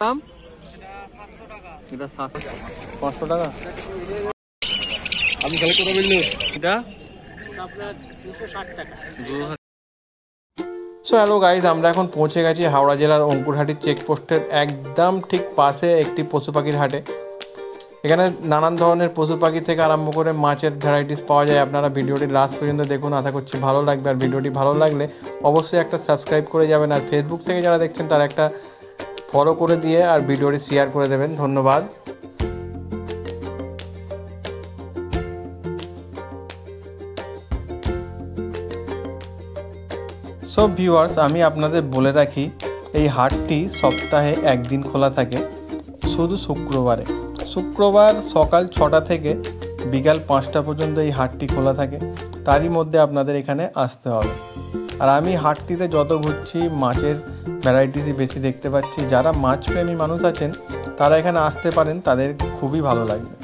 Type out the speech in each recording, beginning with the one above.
দাম এটা 500 টাকা। আপনি তাহলে কত বললো? এটা আপনার 260 টাকা। সো হ্যালো গাইজ, আমরা এখন পৌঁছে গেছি হাওড়া জেলার অঙ্কুরহাটির চেকপোস্টের একদম ঠিক পাশে একটি পশু পাখির হাটে। এখানে নানান ধরনের পশু পাখি থেকে আরম্ভ করে মাছের ভ্যারাইটিস পাওয়া যায়। আপনারা ভিডিওটি লাস্ট পর্যন্ত দেখুন, আশা করছি ভালো লাগবে। আর ভিডিওটি ভালো লাগলে অবশ্যই একটা সাবস্ক্রাইব করে যাবেন। আর ফেসবুক থেকে যারা দেখছেন তারা একটা ফলো করে দিয়ে আর ভিডিওটি শেয়ার করে দেবেন। ধন্যবাদ। সব ভিউয়ার্স, আমি আপনাদের বলে রাখি এই হাটটি সপ্তাহে একদিন খোলা থাকে, শুধু শুক্রবারে। শুক্রবার সকাল 6টা থেকে বিকাল 5টা পর্যন্ত এই হাটটি খোলা থাকে। তারই মধ্যে আপনাদের এখানে আসতে হবে। আর আমি হাটটিতে যত ঘুরছি মাছের ভ্যারাইটিসই বেশি দেখতে পাচ্ছি। যারা মাছপ্রেমী মানুষ আছেন তারা এখানে আসতে পারেন, তাদের খুবই ভালো লাগবে।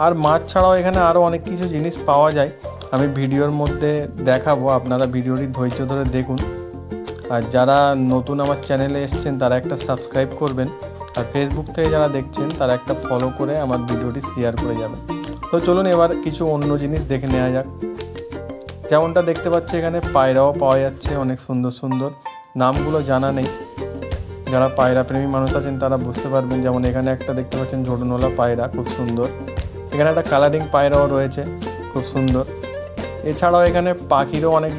আর মাছ ছাড়াও এখানে আরও অনেক কিছু জিনিস পাওয়া যায়, আমি ভিডিওর মধ্যে দেখাবো। আপনারা ভিডিওটি ধৈর্য ধরে দেখুন। আর যারা নতুন আমার চ্যানেলে এসছেন তারা একটা সাবস্ক্রাইব করবেন। আর ফেসবুক থেকে যারা দেখছেন তারা একটা ফলো করে আমার ভিডিওটি শেয়ার করে যাবেন। তো চলুন এবার কিছু অন্য জিনিস দেখে নেওয়া যাক। যেমনটা দেখতে পাচ্ছি এখানে পায়রাও পাওয়া যাচ্ছে, অনেক সুন্দর সুন্দর। নামগুলো জানা নেই, যারা পায়রা প্রেমী মানুষ আছেন তারা বুঝতে পারবেন। যেমন এখানে একটা দেখতে পাচ্ছেন ঝোড়নওয়ালা পায়রা, খুব সুন্দর। এখানে একটা কালারিং পায়রাও রয়েছে, খুব সুন্দর। এছাড়াও এখানে পাখিরও অনেক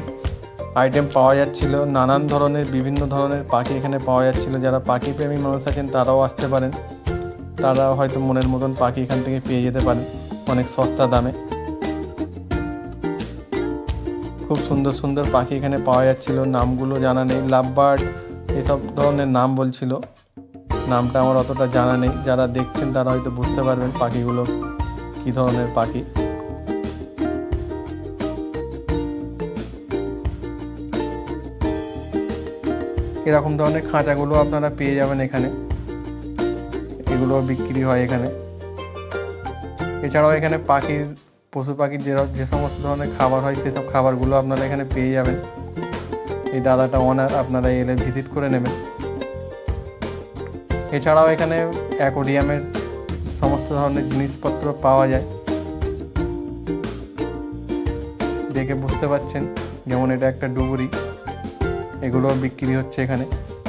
আইটেম পাওয়া যাচ্ছিল, নানান ধরনের বিভিন্ন ধরনের পাখি এখানে পাওয়া যাচ্ছিল। যারা পাখি প্রেমী মানুষ আছেন তারাও আসতে পারেন, তারা হয়তো মনের মতন পাখি এখান থেকে পেয়ে যেতে পারেন অনেক সস্তা দামে। খুব সুন্দর সুন্দর পাখি এখানে পাওয়া যাচ্ছিল, নামগুলো জানা নেই। লাভ বার্ড এসব ধরনের নাম বলছিল, নামটা আমার অতটা জানা নেই। যারা দেখছেন তারা হয়তো বুঝতে পারবেন পাখিগুলো কী ধরনের পাখি। এরকম ধরনের খাঁচাগুলো আপনারা পেয়ে যাবেন এখানে, এগুলো বিক্রি হয় এখানে। এছাড়াও এখানে পশু পাখির যে সমস্ত ধরনের খাবার হয় সেসব খাবারগুলো আপনারা এখানে পেয়ে যাবেন। এই দাদাটা ওনার, আপনারা এলে ভিজিট করে নেবেন। এছাড়াও এখানে অ্যাকোরিয়ামের সমস্ত ধরনের জিনিসপত্র পাওয়া যায়, দেখে বুঝতে পারছেন। যেমন এটা একটা ডুবুরি, এগুলোও বিক্রি হচ্ছে এখানে।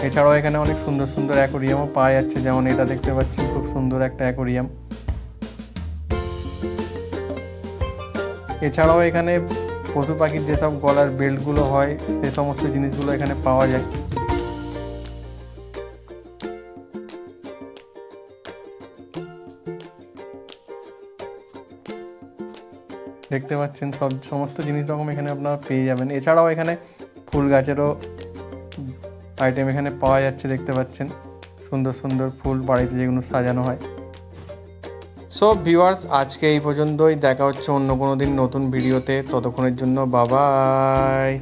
এছাড়াও এখানে অনেক সুন্দর সুন্দর অ্যাকোরিয়ামও পাওয়া যাচ্ছে, যেমন এটা দেখতে পাচ্ছেন খুব সুন্দর একটা অ্যাকোরিয়াম। এছাড়াও এখানে পশু পাখির যেসব গলার বেল্টগুলো হয় সে সমস্ত জিনিসগুলো এখানে পাওয়া যায়। দেখতে পাচ্ছেন সমস্ত জিনিস রকম এখানে আপনারা পেয়ে যাবেন। এছাড়াও এখানে ফুল গাছেরও আইটেম এখানে পাওয়া যাচ্ছে, দেখতে পাচ্ছেন সুন্দর সুন্দর ফুল বাড়িতে যেগুলো সাজানো হয়। সব ভিউয়ার্স, আজকে এই পর্যন্তই। দেখা হচ্ছে অন্য কোনো দিন নতুন ভিডিওতে। ততক্ষণের জন্য বাই বাই।